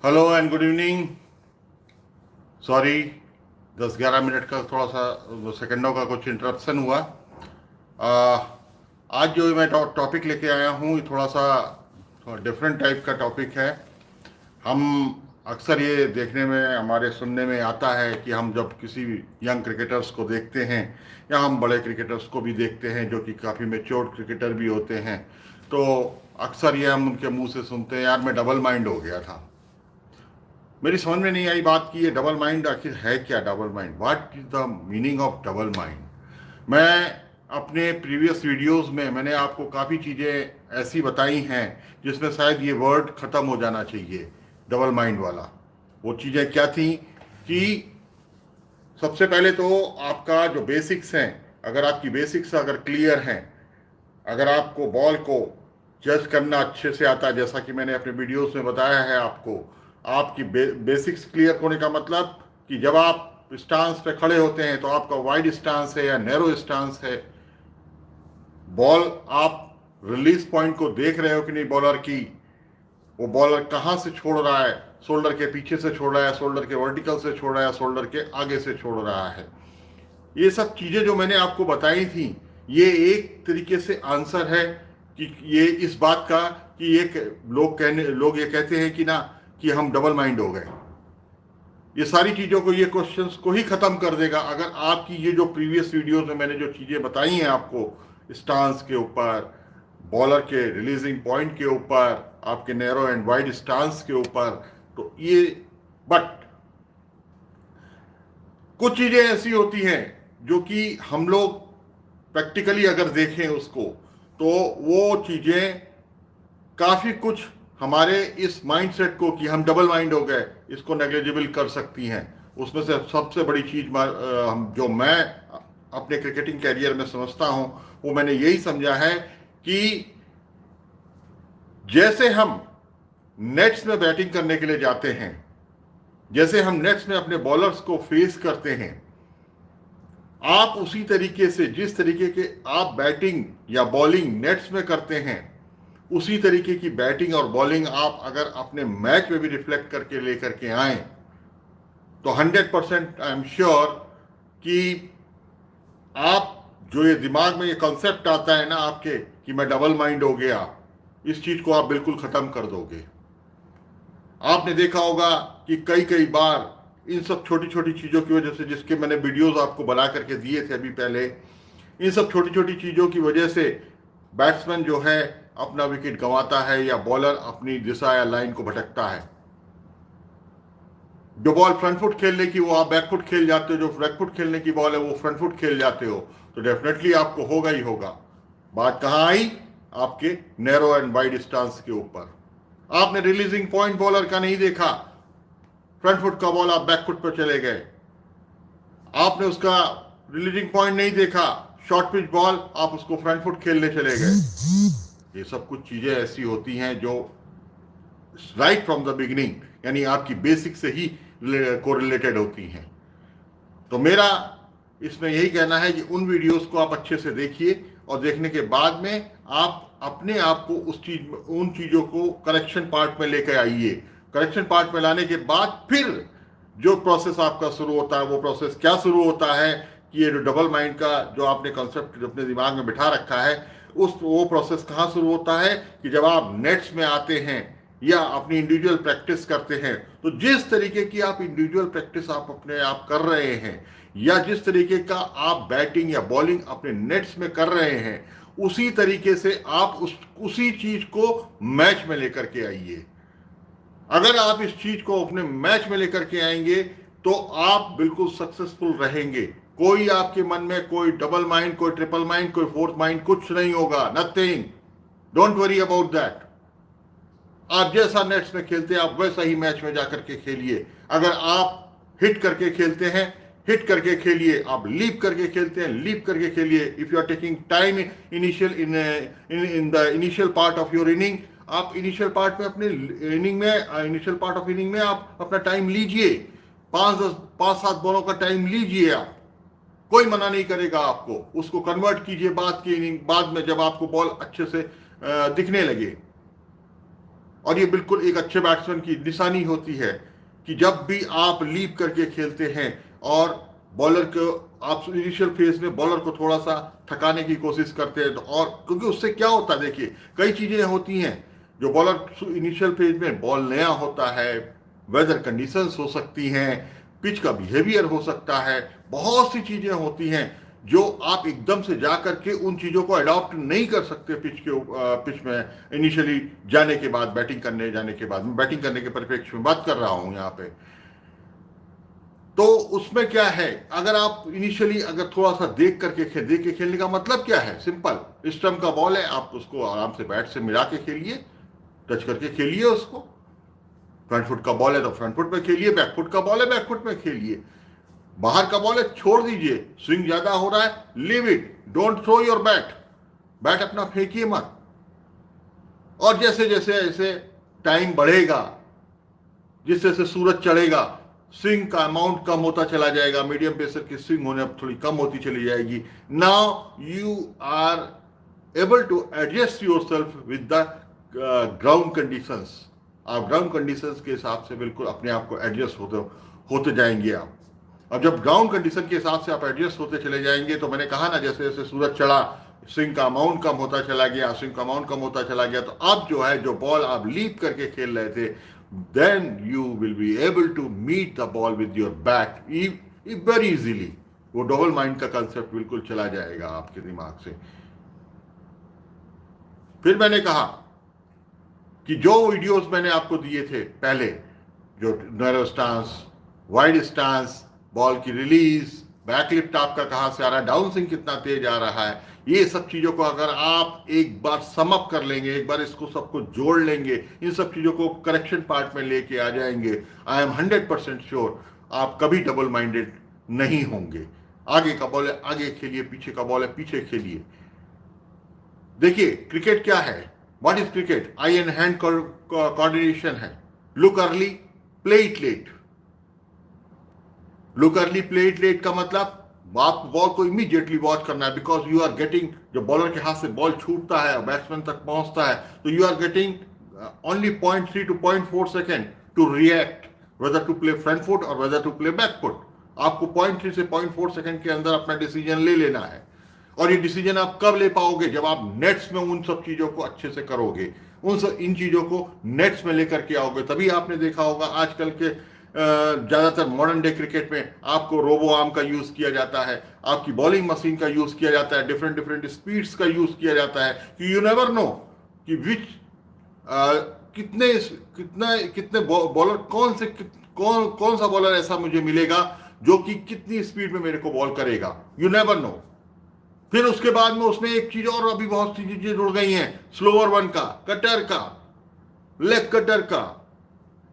Hello and good evening. Sorry, 10-11 minute का थोड़ा सा सेकंडों का कुछ इंटरप्शन हुआ। आज जो मैं टॉपिक लेके आया हूँ ये थोड़ा डिफरेंट टाइप का टॉपिक है। हम अक्सर ये देखने में हमारे सुनने में आता है कि हम जब किसी यंग क्रिकेटर्स को देखते हैं या हम बड़े क्रिकेटर्स को भी देखते हैं जो कि काफ़ी मैच्योर्ड क्रिकेटर भी होते हैं, तो अक्सर ये हम उनके मुंह से सुनते हैं, यार मैं डबल माइंड हो गया था। मेरी समझ में नहीं आई बात की ये डबल माइंड आखिर है क्या। Double mind, what is the meaning of double mind. मैं अपने प्रीवियस वीडियोस में मैंने आपको काफ़ी चीज़ें ऐसी बताई हैं जिसमें शायद ये वर्ड ख़त्म हो जाना चाहिए, डबल माइंड वाला। वो चीज़ें क्या थी कि सबसे पहले तो आपका जो बेसिक्स हैं, अगर आपकी बेसिक्स अगर क्लियर हैं, अगर आपको बॉल को जज करना अच्छे से आता है, जैसा कि मैंने अपने वीडियोस में बताया है आपको, आपकी बेसिक्स क्लियर होने का मतलब कि जब आप स्टांस पे खड़े होते हैं तो आपका वाइड स्टांस है या नैरो स्टांस है, बॉल आप रिलीज पॉइंट को देख रहे हो कि नहीं बॉलर की, वो बॉलर कहाँ से छोड़ रहा है, शोल्डर के पीछे से छोड़ रहा है, शोल्डर के वर्टिकल से छोड़ रहा है, शोल्डर के आगे से छोड़ रहा है। ये सब चीजें जो मैंने आपको बताई थी, ये एक तरीके से आंसर है कि ये इस बात का कि एक लोग ये कहते हैं कि ना कि हम डबल माइंड हो गए। ये सारी चीजों को, ये क्वेश्चंस को ही खत्म कर देगा अगर आपकी ये जो प्रीवियस वीडियोस में मैंने जो चीजें बताई हैं आपको, स्टांस के ऊपर, बॉलर के रिलीजिंग पॉइंट के ऊपर, आपके नैरो एंड वाइड स्टांस के ऊपर, तो ये बट कुछ चीजें ऐसी होती हैं जो कि हम लोग प्रैक्टिकली अगर देखें उसको, तो वो चीजें काफी कुछ हमारे इस माइंडसेट को कि हम डबल माइंड हो गए, इसको नेग्लिजिबल कर सकती हैं। उसमें से सबसे बड़ी चीज जो मैं अपने क्रिकेटिंग कैरियर में समझता हूं, वो मैंने यही समझा है कि जैसे हम नेट्स में बैटिंग करने के लिए जाते हैं, जैसे हम नेट्स में अपने बॉलर्स को फेस करते हैं, आप उसी तरीके से जिस तरीके के आप बैटिंग या बॉलिंग नेट्स में करते हैं, उसी तरीके की बैटिंग और बॉलिंग आप अगर अपने मैच में भी रिफ्लेक्ट करके लेकर के आए, तो 100% आई एम श्योर कि आप जो ये दिमाग में ये कॉन्सेप्ट आता है ना आपके कि मैं डबल माइंड हो गया, इस चीज को आप बिल्कुल खत्म कर दोगे। आपने देखा होगा कि कई कई बार इन सब छोटी छोटी चीजों की वजह से, जिसके मैंने वीडियोस आपको बना करके दिए थे अभी पहले, इन सब छोटी छोटी चीजों की वजह से बैट्समैन जो है अपना विकेट गंवाता है या बॉलर अपनी दिशा या लाइन को भटकता है। जो बॉल फ्रंट फुट खेलने की वो आप बैक फुट खेल जाते हो, जो बैक फुट खेलने की बॉल है वो फ्रंट फुट खेल जाते हो, तो डेफिनेटली आपको होगा ही होगा। बात कहां आई? आपके नैरो एंड वाइड स्टांस के ऊपर। आपने रिलीजिंग पॉइंट बॉलर का नहीं देखा, फ्रंट फुट का बॉल आप बैक फुट पर चले गए। आपने उसका रिलीजिंग पॉइंट नहीं देखा, शॉर्ट पिच बॉल आप उसको फ्रंट फुट खेलने चले गए। ये सब कुछ चीजें ऐसी होती हैं जो राइट फ्रॉम द बिगिनिंग, यानी आपकी बेसिक से ही कोरिलेटेड होती हैं। तो मेरा इसमें यही कहना है कि उन वीडियोस को आप अच्छे से देखिए और देखने के बाद में आप अपने आप को उन चीजों को करेक्शन पार्ट में लेकर आइए। करेक्शन पार्ट में लाने के बाद फिर जो प्रोसेस आपका शुरू होता है, वो प्रोसेस क्या शुरू होता है कि ये जो डबल माइंड का जो आपने कॉन्सेप्ट अपने दिमाग में बिठा रखा है, वो प्रोसेस कहाँ शुरू होता है कि जब आप नेट्स में आते हैं या अपनी इंडिविजुअल प्रैक्टिस करते हैं, तो जिस तरीके की आप इंडिविजुअल प्रैक्टिस आप अपने आप कर रहे हैं या जिस तरीके का आप बैटिंग या बॉलिंग अपने नेट्स में कर रहे हैं, उसी तरीके से आप उसी चीज को मैच में लेकर के आइए। अगर आप इस चीज को अपने मैच में लेकर के आएंगे तो आप बिल्कुल सक्सेसफुल रहेंगे। कोई आपके मन में कोई डबल माइंड, कोई ट्रिपल माइंड, कोई फोर्थ माइंड कुछ नहीं होगा, nothing. Don't worry about that. आप जैसा नेट्स में खेलते हैं आप वैसा ही मैच में जाकर के खेलिए। अगर आप हिट करके खेलते हैं, हिट करके खेलिए। आप लीप करके खेलते हैं, लीप करके खेलिए। If you are taking time in the initial part of your inning, आप इनिशियल पार्ट में अपने इनिशियल पार्ट ऑफ इनिंग में आप अपना टाइम लीजिए। 5-7 बॉलों का टाइम लीजिए आप, कोई मना नहीं करेगा आपको। उसको कन्वर्ट कीजिए बाद की इनिंग, बाद में जब आपको बॉल अच्छे से दिखने लगे। और ये बिल्कुल एक अच्छे बैट्समैन की निशानी होती है कि जब भी आप लीप करके खेलते हैं और बॉलर को आप इनिशियल फेज में बॉलर को थोड़ा सा थकाने की कोशिश करते हैं, तो और क्योंकि उससे क्या होता है, देखिए कई चीजें होती हैं जो बॉलर इनिशियल फेज में बॉल नया होता है, वेदर कंडीशंस हो सकती हैं, पिच का बिहेवियर हो सकता है, बहुत सी चीजें होती हैं जो आप एकदम से जा करके उन चीजों को अडॉप्ट नहीं कर सकते पिच में इनिशियली जाने के बाद, बैटिंग करने जाने के बाद। मैं बैटिंग करने के परिप्रेक्ष्य में बात कर रहा हूं यहां पे। तो उसमें क्या है, अगर आप इनिशियली अगर थोड़ा सा देख के खेलने का मतलब क्या है, सिंपल स्टंप का बॉल है, आप उसको आराम से बैट से मिला के खेलिए, टच करके खेलिए उसको। फ्रंट फुट का बॉल है तो फ्रंट फुट में खेलिए, बैक फुट का बॉल है बैक फुट में खेलिए। बाहर का बॉल है छोड़ दीजिए, स्विंग ज्यादा हो रहा है, leave it, don't throw your bat, bat अपना फेंकिए मत। और जैसे जैसे ऐसे टाइम बढ़ेगा, जिस जैसे सूरज चढ़ेगा, स्विंग का अमाउंट कम होता चला जाएगा, मीडियम पेसर की स्विंग होने अब थोड़ी कम होती चली जाएगी। Now you are able to adjust yourself with the ground conditions. आप ग्राउंड कंडीशंस के हिसाब से बिल्कुल अपने आप को एडजस्ट होते जाएंगे आप। अब जब ग्राउंड कंडीशन के हिसाब से आप एडजस्ट होते चले जाएंगे, तो मैंने कहा ना, जैसे जैसे सूरज चढ़ा, स्विंग का अमाउंट कम होता चला गया, स्विंग का अमाउंट कम होता चला गया, तो अब जो है, जो बॉल आप लीप करके खेल रहे थे, then you will be able to meet the ball with your back very easily. वो डबल माइंड का कंसेप्ट बिल्कुल चला जाएगा आपके दिमाग से। फिर मैंने कहा कि जो वीडियोस मैंने आपको दिए थे पहले, जो narrow stance, wide stance, ball की रिलीज, बैकलिफ्ट आपका कहां से आ रहा है, डाउन स्विंग कितना तेज आ रहा है, ये सब चीजों को अगर आप एक बार समअप कर लेंगे, एक बार इसको सबको जोड़ लेंगे, इन सब चीजों को करेक्शन पार्ट में लेके आ जाएंगे, आई एम 100% श्योर आप कभी डबल माइंडेड नहीं होंगे। आगे का बॉल है आगे खेलिए, पीछे का बॉल है पीछे खेलिए। देखिए क्रिकेट क्या है, what is cricket? Eye and hand coordination है। Look early, play it late. Look early, play it late का मतलब आप बॉल को इमीडिएटली वॉच करना है, बिकॉज यू आर गेटिंग, जब बॉलर के हाथ से बॉल छूटता है और बैट्समैन तक पहुंचता है, तो you are getting only 0.3 to 0.4 second to react, whether to play front foot और whether to play back foot. आपको 0.3 से 0.4 सेकेंड के अंदर अपना डिसीजन ले लेना है। और ये डिसीजन आप कब ले पाओगे? जब आप नेट्स में उन सब चीजों को अच्छे से करोगे, इन चीजों को नेट्स में लेकर के आओगे। तभी आपने देखा होगा आजकल के ज्यादातर मॉडर्न डे क्रिकेट में आपको रोबो आर्म का यूज किया जाता है, आपकी बॉलिंग मशीन का यूज किया जाता है, डिफरेंट डिफरेंट स्पीड्स का यूज किया जाता है, कि यू नेवर नो कि विच कितने बॉलर कौन सा बॉलर ऐसा मुझे मिलेगा जो कि कितनी स्पीड में मेरे को बॉल करेगा, यू नेवर नो। फिर उसके बाद में उसमें एक चीज और अभी बहुत सी चीजें जुड़ गई हैं, स्लोअर वन का, कटर का, लेग कटर का,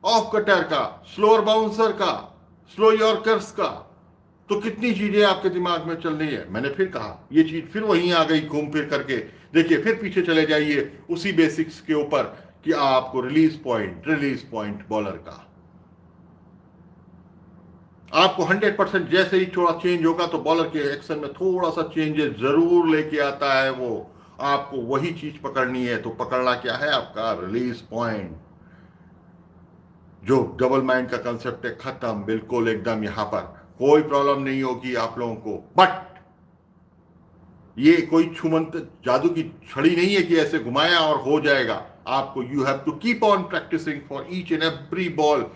ऑफ कटर का, स्लोअर बाउंसर का, स्लो यॉर्कर्स का। तो कितनी चीजें आपके दिमाग में चल रही है। मैंने फिर कहा ये चीज फिर वहीं आ गई घूम फिर करके। देखिए फिर पीछे चले जाइए उसी बेसिक्स के ऊपर कि आपको रिलीज पॉइंट बॉलर का आपको 100% जैसे ही थोड़ा चेंज होगा तो बॉलर के एक्शन में थोड़ा सा चेंजेस जरूर लेके आता है वो। आपको वही चीज पकड़नी है। तो पकड़ना क्या है? आपका रिलीज पॉइंट। जो डबल माइंड का कंसेप्ट है, खत्म बिल्कुल एकदम। यहां पर कोई प्रॉब्लम नहीं होगी आप लोगों को। बट ये कोई छुमंत जादू की छड़ी नहीं है कि ऐसे घुमाया और हो जाएगा। आपको you have to keep on practising for each and every ball.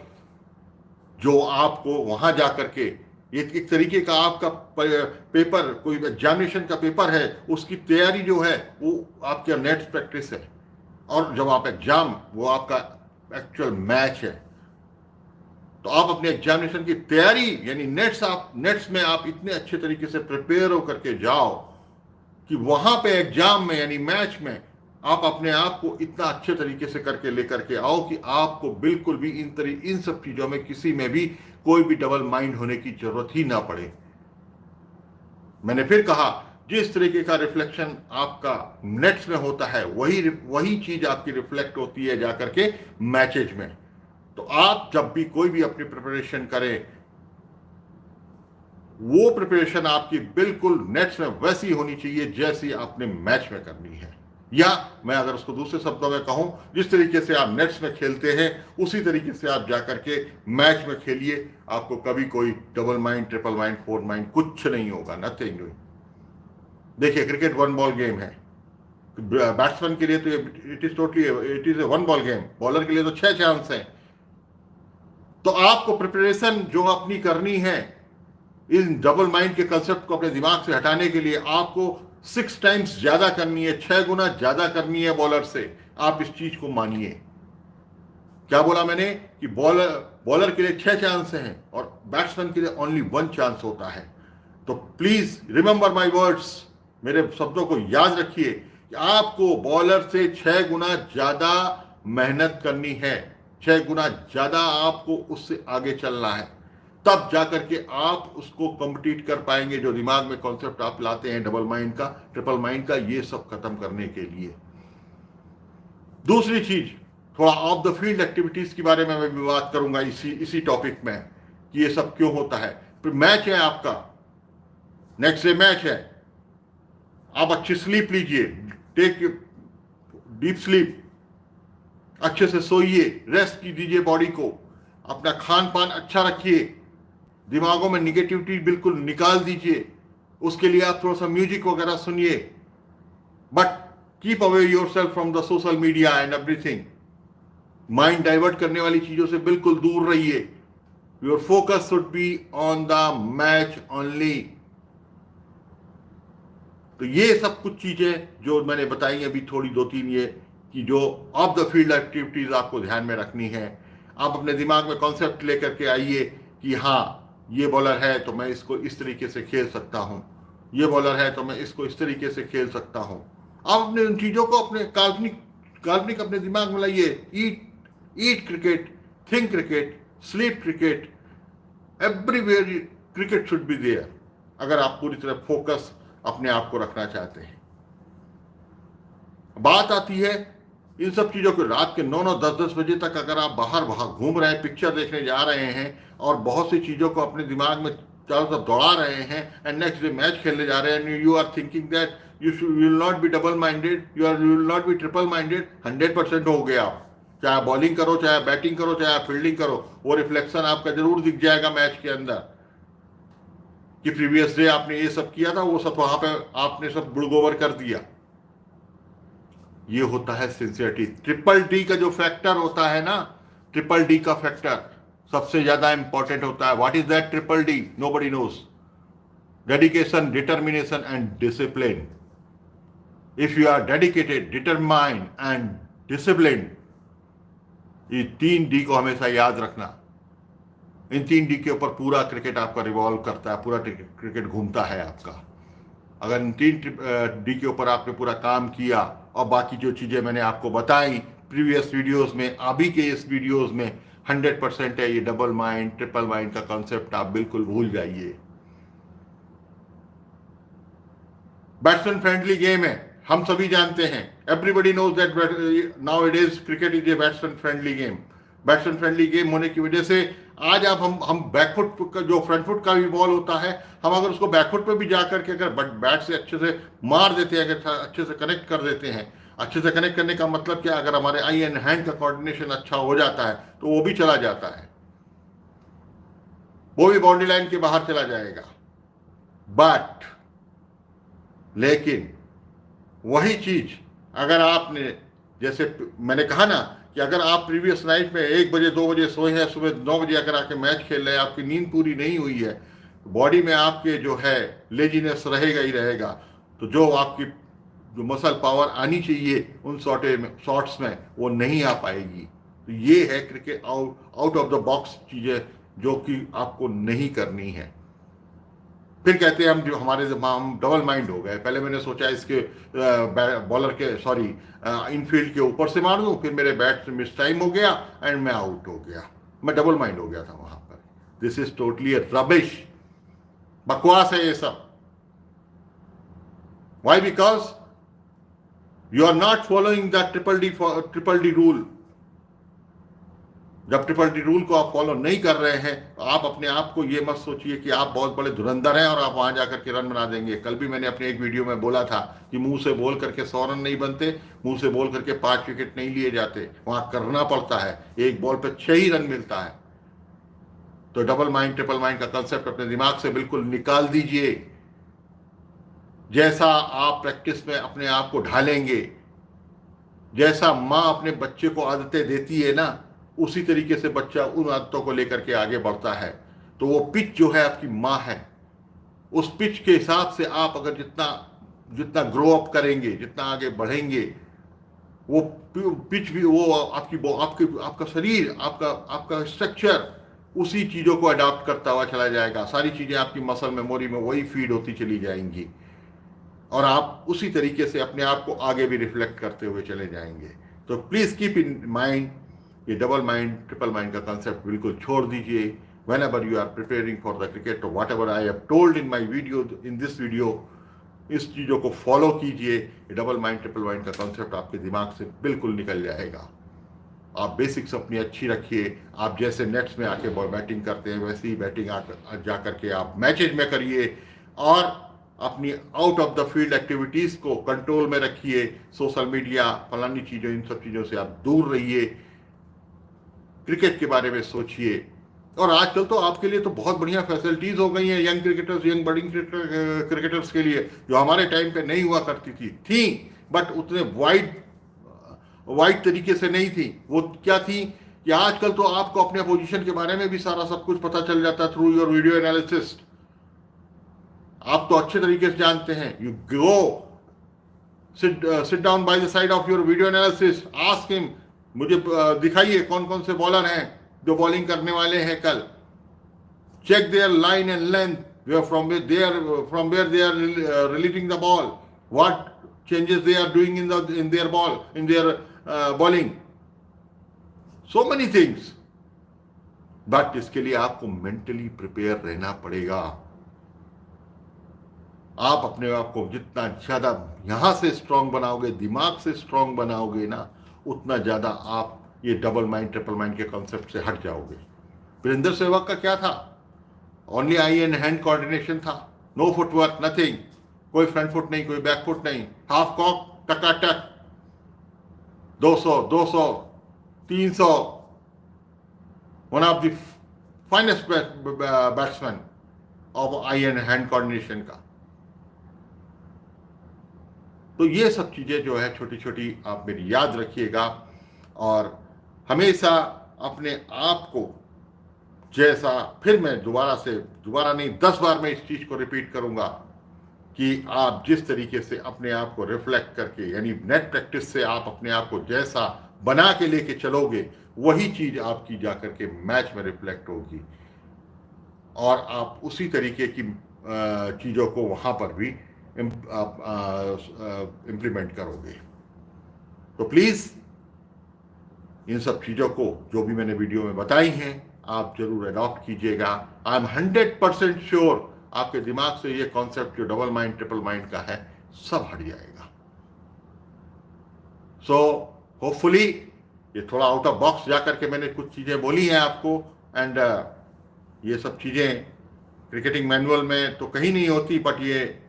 जो आपको वहां जाकर के एक तरीके का आपका पेपर, कोई एग्जामिनेशन का पेपर है, उसकी तैयारी जो है वो आपका नेट प्रैक्टिस है। और जब आप एग्जाम, वो आपका एक्चुअल मैच है। तो आप अपने एग्जामिनेशन की तैयारी यानी नेट्स में आप इतने अच्छे तरीके से प्रिपेयर होकर के जाओ कि वहां पे एग्जाम में यानी मैच में आप अपने आप को इतना अच्छे तरीके से करके लेकर के आओ कि आपको बिल्कुल भी इन सब चीजों में किसी में भी कोई भी डबल माइंड होने की जरूरत ही ना पड़े। मैंने फिर कहा, जिस तरीके का रिफ्लेक्शन आपका नेट्स में होता है वही चीज आपकी रिफ्लेक्ट होती है जाकर के मैचेज में। तो आप जब भी कोई भी अपनी प्रिपरेशन करें, वो प्रिपरेशन आपकी बिल्कुल नेट्स में वैसी होनी चाहिए जैसी आपने मैच में करनी है। या मैं अगर उसको दूसरे शब्दों में कहूं, जिस तरीके से आप नेट्स में खेलते हैं उसी तरीके से आप जाकर के मैच में खेलिए, आपको कभी कोई double mind, triple mind, four mind कुछ नहीं होगा, नथिंग। देखिए क्रिकेट वन बॉल गेम है, बैट्समैन के लिए तो it is a one ball game, bowler के लिए तो 6 चांस है। तो आपको प्रिपरेशन जो अपनी करनी है इन डबल माइंड के कंसेप्ट को अपने दिमाग से हटाने के लिए, आपको 6 टाइम्स ज्यादा करनी है, 6 गुना ज्यादा करनी है बॉलर से। आप इस चीज को मानिए। क्या बोला मैंने कि बॉलर के लिए 6 चांस हैं और बैट्समैन के लिए ओनली 1 चांस होता है। तो प्लीज रिमेंबर माय वर्ड्स, मेरे शब्दों को याद रखिए कि आपको बॉलर से 6 गुना ज्यादा मेहनत करनी है, 6 गुना ज्यादा आपको उससे आगे चलना है, तब जाकर के आप उसको कंपीट कर पाएंगे। जो दिमाग में कॉन्सेप्ट आप लाते हैं डबल माइंड का, ट्रिपल माइंड का, ये सब खत्म करने के लिए। दूसरी चीज, थोड़ा ऑफ द फील्ड एक्टिविटीज के बारे में मैं भी बात करूंगा इसी टॉपिक में कि ये सब क्यों होता है। फिर मैच है आपका, नेक्स्ट डे मैच है, आप अच्छी स्लीप लीजिए, टेक डीप स्लीप, अच्छे से सोइए, रेस्ट दीजिए बॉडी को, अपना खान पान अच्छा रखिए, दिमागों में निगेटिविटी बिल्कुल निकाल दीजिए। उसके लिए आप थोड़ा सा म्यूजिक वगैरह सुनिए, but keep away yourself from the social media and everything. Mind divert करने वाली चीजों से बिल्कुल दूर रहिए। Your focus should be on the match only. तो ये सब कुछ चीजें जो मैंने बताई अभी थोड़ी 2-3, ये कि जो ऑफ द फील्ड एक्टिविटीज आपको ध्यान में रखनी है। आप अपने दिमाग में कॉन्सेप्ट लेकर के आइए कि हाँ, ये बॉलर है तो मैं इसको इस तरीके से खेल सकता हूं, ये बॉलर है तो मैं इसको इस तरीके से खेल सकता हूं। आप अपने उन चीजों को अपने काल्पनिक अपने दिमाग में लाइए। Eat cricket, think cricket, sleep cricket, everywhere cricket should be there, अगर आप पूरी तरह फोकस अपने आप को रखना चाहते हैं। बात आती है इन सब चीजों को, रात के 9-9, 10-10 बजे तक अगर आप बाहर घूम रहे हैं, पिक्चर देखने जा रहे हैं और बहुत सी चीजों को अपने दिमाग में चारों तरफ दौड़ा रहे हैं एंड नेक्स्ट डे मैच खेलने जा रहे हैं, you are thinking that you will not be double minded, you will not be triple minded, 100% हो गया आप। चाहे बॉलिंग करो, चाहे बैटिंग करो, चाहे फील्डिंग करो, वो रिफ्लेक्शन आपका जरूर दिख जाएगा मैच के अंदर कि प्रीवियस डे आपने ये सब किया था, वो सब वहां पे आपने सब गुड़गोबर कर दिया। ये होता है सिंसियरिटी। ट्रिपल डी का जो फैक्टर होता है ना, ट्रिपल डी का फैक्टर सबसे ज्यादा इंपॉर्टेंट होता है। What is that triple D? Nobody knows. Dedication, determination and discipline. If you are dedicated, determined and discipline, ये 3 डी को हमेशा याद रखना। इन 3 डी के ऊपर पूरा क्रिकेट आपका रिवॉल्व करता है, पूरा क्रिकेट घूमता है आपका। अगर इन 3 डी के ऊपर आपने पूरा काम किया और बाकी जो चीजें मैंने आपको बताई प्रीवियस वीडियोस में, अभी के इस वीडियोस में, 100% है ये डबल माइंड, ट्रिपल माइंड का कॉन्सेप्ट आप बिल्कुल भूल जाइए। बैट्समैन फ्रेंडली गेम है, हम सभी जानते हैं। Everybody knows that now it is cricket is a batsman friendly game. Batsman friendly game होने की वजह से आज आप हम बैकफुट का जो फ्रंट फुट का भी बॉल होता है, हम अगर उसको बैकफुट पे भी जाकर के अगर बैट से अच्छे से मार देते हैं, अगर अच्छे से कनेक्ट कर देते हैं, अच्छे से कनेक्ट करने का मतलब क्या, अगर हमारे आई एंड हैंड का कोऑर्डिनेशन अच्छा हो जाता है तो वो भी चला जाता है, वो भी बाउंड्री लाइन के बाहर चला जाएगा। बट लेकिन वही चीज अगर आपने, जैसे मैंने कहा ना कि अगर आप प्रीवियस नाइट में 1 बजे 2 बजे सोए हैं, सुबह 9 बजे अगर आके मैच खेल रहे हैं, आपकी नींद पूरी नहीं हुई है, बॉडी में आपके जो है लेजीनेस रहेगा ही रहेगा। तो जो आपकी जो मसल पावर आनी चाहिए उन शॉट्स में वो नहीं आ पाएगी। तो ये है cricket out of the box चीजें जो कि आपको नहीं करनी है। फिर कहते हैं हम जो हम डबल माइंड हो गए, पहले मैंने सोचा इसके बॉलर के इनफील्ड के ऊपर से मार दूं, फिर मेरे बैट से मिस टाइम हो गया एंड मैं आउट हो गया, मैं डबल माइंड हो गया था वहां पर। दिस इज टोटली रबिश, बकवास है ये सब। Why? Because you are not following the triple D rule. जब ट्रिपल डी रूल को आप फॉलो नहीं कर रहे हैं तो आप अपने आप को ये मत सोचिए कि आप बहुत बड़े धुरंधर हैं और आप वहां जाकर के रन बना देंगे। कल भी मैंने अपने एक वीडियो में बोला था कि मुंह से बोल करके 100 रन नहीं बनते, मुंह से बोल करके 5 विकेट नहीं लिए जाते, वहां करना पड़ता है। एक बॉल पर 6 ही रन मिलता है। तो डबल माइंड ट्रिपल माइंड का कंसेप्ट अपने दिमाग से बिल्कुल निकाल दीजिए। जैसा आप प्रैक्टिस में अपने आप को ढालेंगे, जैसा माँ अपने बच्चे को आदतें देती है ना, उसी तरीके से बच्चा उन आदतों को लेकर के आगे बढ़ता है। तो वो पिच जो है आपकी माँ है। उस पिच के हिसाब से आप अगर जितना जितना ग्रो अप करेंगे, जितना आगे बढ़ेंगे, वो पिच भी वो आपका शरीर, आपका स्ट्रक्चर उसी चीजों को अडॉप्ट करता हुआ चला जाएगा। सारी चीजें आपकी मसल मेमोरी में वही फीड होती चली जाएंगी और आप उसी तरीके से अपने आप को आगे भी रिफ्लेक्ट करते हुए चले जाएंगे। तो प्लीज कीप इन माइंड ये डबल माइंड ट्रिपल माइंड का कंसेप्ट बिल्कुल छोड़ दीजिए। whenever you are preparing for the cricket or whatever I have told in my video, in this video, इस चीजों को फॉलो कीजिए। डबल माइंड ट्रिपल माइंड का कंसेप्ट आपके दिमाग से बिल्कुल निकल जाएगा। आप बेसिक्स अपनी अच्छी रखिए। आप जैसे नेट्स में आके बॉल बैटिंग करते हैं वैसे ही बैटिंग जा करके आप मैचेज में करिए और अपनी out of the field activities को कंट्रोल में रखिए। सोशल मीडिया फलानी चीजों, इन सब चीजों से आप दूर रहिए। क्रिकेट के बारे में सोचिए। और आजकल तो आपके लिए तो बहुत बढ़िया फैसिलिटीज हो गई हैं young cricketers, young budding cricketers के लिए, जो हमारे टाइम पे नहीं हुआ करती थी बट उतने वाइड तरीके से नहीं थी। वो क्या थी कि आजकल तो आपको अपने पोजीशन के बारे में भी सारा सब कुछ पता चल जाता थ्रू योर वीडियो एनालिसिस। आप तो अच्छे तरीके से जानते हैं। You go sit down by the side of your video analysis, ask him, मुझे दिखाइए कौन कौन से बॉलर हैं जो बॉलिंग करने वाले हैं कल। Check their line and length, from where they are releasing the ball, what changes they are doing in their bowling, so many things. But इसके लिए आपको मेंटली प्रिपेयर रहना पड़ेगा। आप अपने आप को जितना ज्यादा यहां से स्ट्रांग बनाओगे, दिमाग से स्ट्रांग बनाओगे ना, उतना ज्यादा आप ये डबल माइंड ट्रिपल माइंड के कॉन्सेप्ट से हट जाओगे। वीरेंद्र सहवाग का क्या था? Only eye and hand coordination था, नो फुटवर्क, नथिंग, कोई फ्रंट फुट नहीं, कोई बैक फुट नहीं, हाफ कॉक, टकाटक, 200, 300, one of the finest batsman of eye and hand coordination का। तो ये सब चीजें जो है छोटी छोटी आप मेरी याद रखिएगा और हमेशा अपने आप को जैसा, फिर मैं दोबारा नहीं 10 बार मैं इस चीज को रिपीट करूंगा कि आप जिस तरीके से अपने आप को रिफ्लेक्ट करके, यानी नेट प्रैक्टिस से आप अपने आप को जैसा बना के लेके चलोगे, वही चीज आपकी जाकर के मैच में रिफ्लेक्ट होगी और आप उसी तरीके की चीजों को वहां पर भी इम्प्लीमेंट करोगे। तो प्लीज इन सब चीजों को जो भी मैंने वीडियो में बताई हैं आप जरूर अडॉप्ट कीजिएगा। आई एम 100% श्योर आपके दिमाग से ये कॉन्सेप्ट जो डबल माइंड ट्रिपल माइंड का है सब हट जाएगा। सो होपफुली ये थोड़ा आउट ऑफ बॉक्स जाकर के मैंने कुछ चीजें बोली हैं आपको, एंड ये सब चीजें क्रिकेटिंग मैनुअल में तो कहीं नहीं होती, बट ये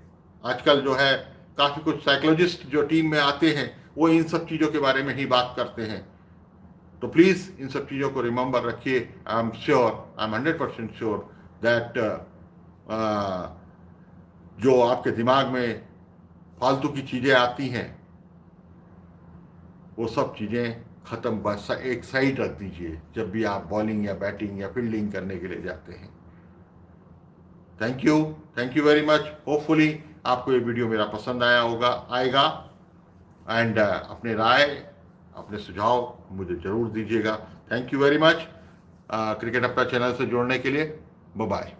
आजकल जो है काफी कुछ साइकोलॉजिस्ट जो टीम में आते हैं वो इन सब चीजों के बारे में ही बात करते हैं। तो प्लीज इन सब चीजों को रिमेंबर रखिए। आई एम 100% श्योर दैट जो आपके दिमाग में फालतू की चीजें आती हैं वो सब चीजें खत्म, बस एक साइड रख दीजिए जब भी आप बॉलिंग या बैटिंग या फील्डिंग करने के लिए जाते हैं। Thank you very much. Hopefully आपको ये वीडियो मेरा पसंद आएगा एंड अपने राय, अपने सुझाव मुझे जरूर दीजिएगा। Thank you very much cricket अपना चैनल से जुड़ने के लिए। Bye bye.